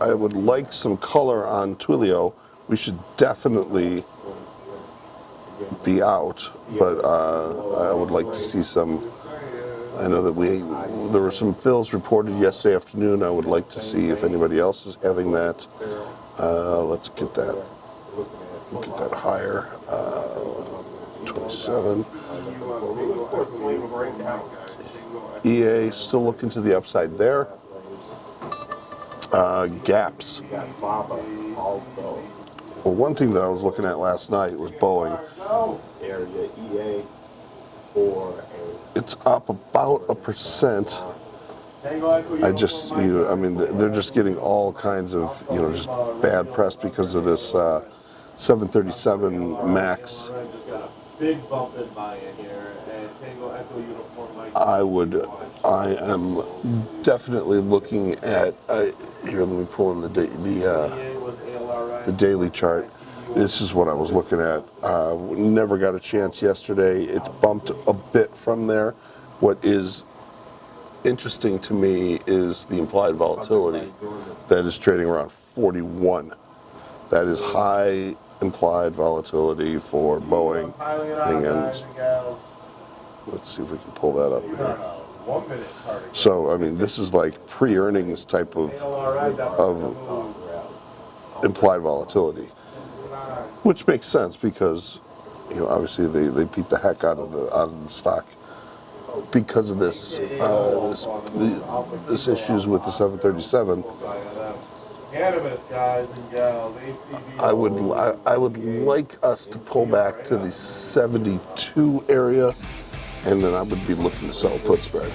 I would like some color on Twilio. We should definitely be out, but I would like to see some. I know that there were some fills reported yesterday afternoon. I would like to see if anybody else is having that. Let's get that higher. 27. EA still looking to the upside there. Gaps. Well, one thing that I was looking at last night was Boeing. It's up about 1%. I mean, they're just getting all kinds of, just bad press because of this 737 MAX. Big bump in buy-in here, and Tango Echo uniform Mike. I am definitely looking at. Here, let me pull in the daily chart. This is what I was looking at. Never got a chance yesterday. It's bumped a bit from there. What is interesting to me is the implied volatility that is trading around 41. That is high implied volatility for Boeing. Let's see if we can pull that up here. So, I mean, this is like pre-earnings type of implied volatility, which makes sense because, obviously they beat the heck out of the stock because of this issues with the 737. Cannabis guys and gals, I would like us to pull back to the 72 area, and then I would be looking to sell a put spread.